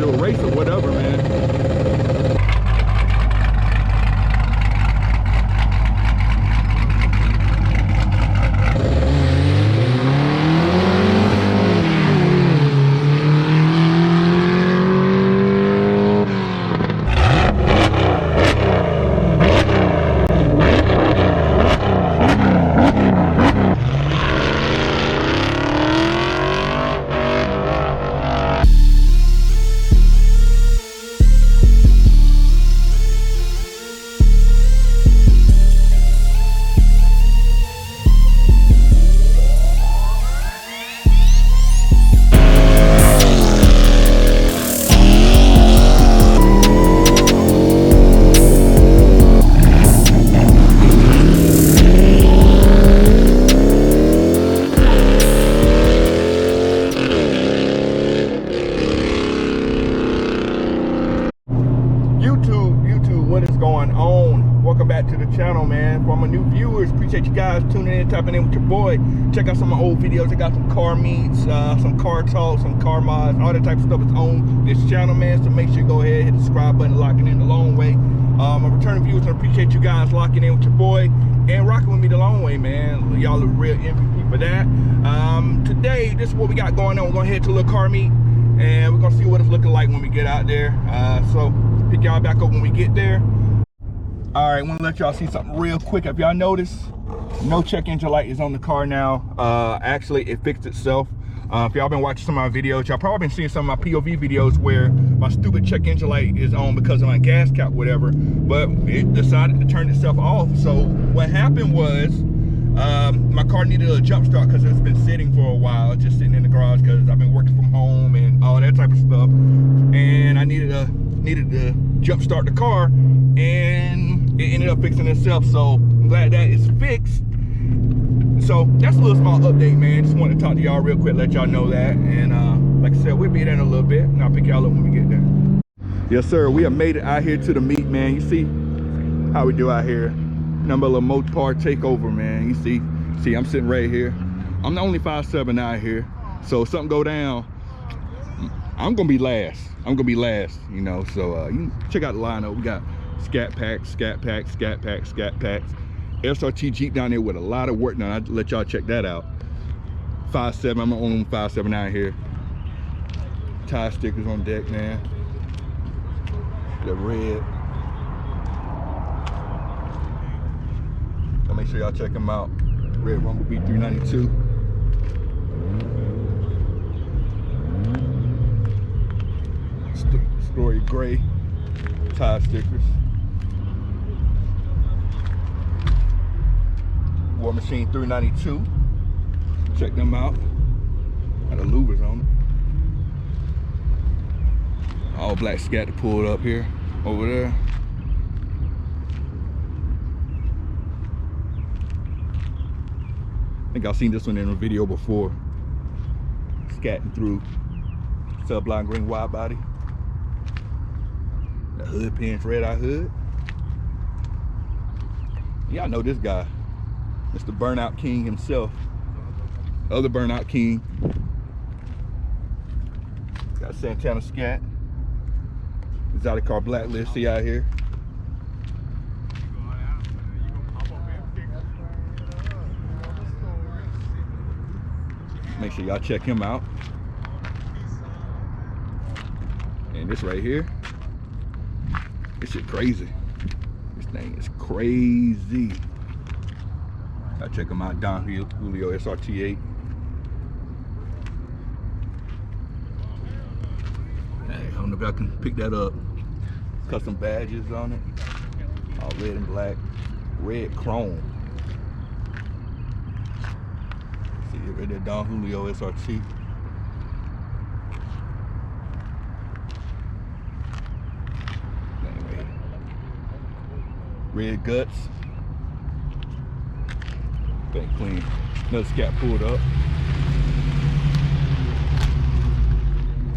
do a race or whatever, man. Welcome back to the channel, man. For my new viewers, appreciate you guys tuning in, tapping in with your boy. Check out some of my old videos. I got some car meets, some car talks, some car mods, all that type of stuff is on this channel, man. So make sure you go ahead, hit the subscribe button, locking in the long way. My returning viewers, I appreciate you guys locking in with your boy and rocking with me the long way, man. Y'all are real MVP for that. Today, this is what we got going on. We're gonna head to a little car meet and we're gonna see what it's looking like when we get out there. So pick y'all back up when we get there. All right, I want to let y'all see something real quick. If y'all notice, no check engine light is on the car now. Actually, it fixed itself. If y'all been watching some of my videos, y'all probably been seeing some of my POV videos where my stupid check engine light is on because of my gas cap, whatever. But it decided to turn itself off. So what happened was, my car needed a jump start because it's been sitting for a while, just sitting in the garage because I've been working from home and all that type of stuff. And I needed to jump start the car, and it ended up fixing itself. So I'm glad that it's fixed. So that's a little small update, man. Just wanted to talk to y'all real quick, let y'all know that. And like I said, we'll be there in a little bit, and I'll pick y'all up when we get there. Yes, sir. We have made it out here to the meet, man. You see how we do out here. Number little Mopar takeover, man. You see, I'm sitting right here. I'm the only 5'7" out here. So if something go down, I'm gonna be last. You know. So you can check out the lineup. We got scat packs, SRT Jeep down there with a lot of work done. I'll let y'all check that out. 5'7", I'm the only 5'7" out here. Tire stickers on deck, man. The red. So make sure y'all check them out. Red Rumble B392. Story gray tire stickers. War Machine 392. Check them out. Got the louvers on it. All black scat pulled up here, over there. I think I've seen this one in a video before. Scatting through subline green wide body. The hood pins, red eye hood. Y'all know this guy, Mr. Burnout King himself. Other Burnout King. Got Santana scat. Exotic car blacklist, see out here. Make sure y'all check him out. And this right here, this shit crazy. This thing is crazy. Y'all check him out, Don Julio SRT 8. Hey, I don't know if y'all can pick that up. Custom badges on it. All red and black. Red chrome. See it right there, Don Julio SRT. Anyway. Red guts. Thing clean. Another scat pulled up.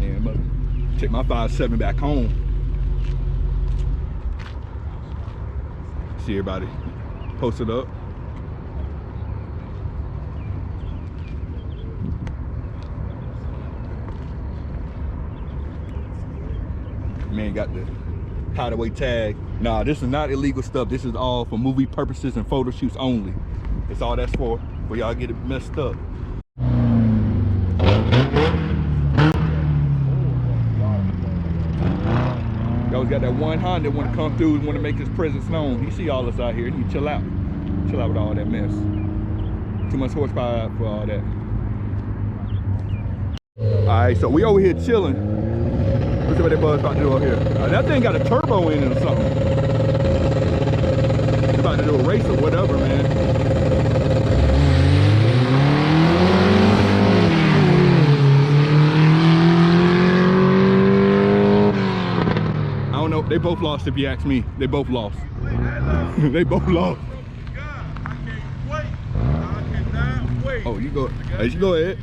And I'm about to take my 5'7" back home. See everybody posted up. Man got the hideaway tag. Nah, this is not illegal stuff. This is all for movie purposes and photo shoots only. That's all that's for y'all get it messed up. Y'all got that one Honda want to come through and want to make his presence known. You see all this out here. You chill out. Chill out with all that mess. Too much horsepower for all that. Alright, so we over here chilling. Let's see what that bug's about to do over here. That thing got a turbo in it or something. It's about to do a race or whatever, man. I don't know. They both lost if you ask me. They both lost. They both lost. Oh, you go. You go ahead.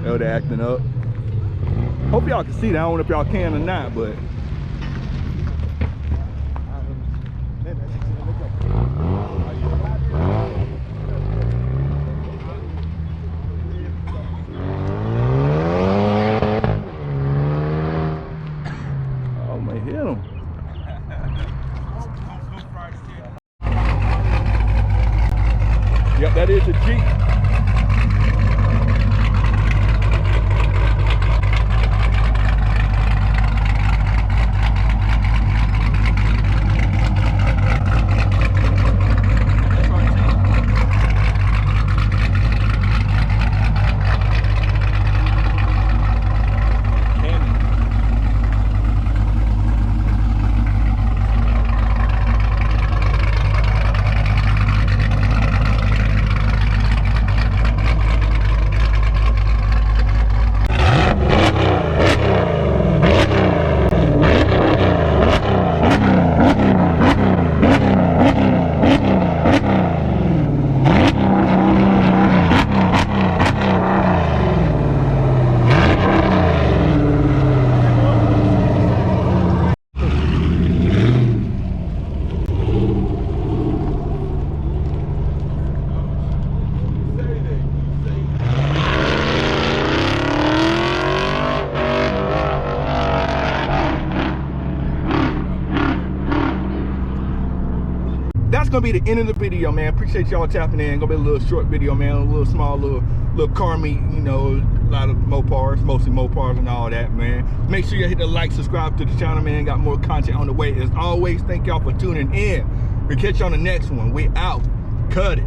Oh, they're acting up. Hope y'all can see that. I don't know if y'all can or not, but. Oh, man, hit him. Yep, that is a Jeep. That's gonna be the end of the video, man. Appreciate y'all tapping in. Gonna be a little short video, man. A little small, little car meet, you know, a lot of Mopars, mostly Mopars and all that, man. Make sure you hit the like, subscribe to the channel, man. Got more content on the way. As always, thank y'all for tuning in. We'll catch you on the next one. We out. Cut it.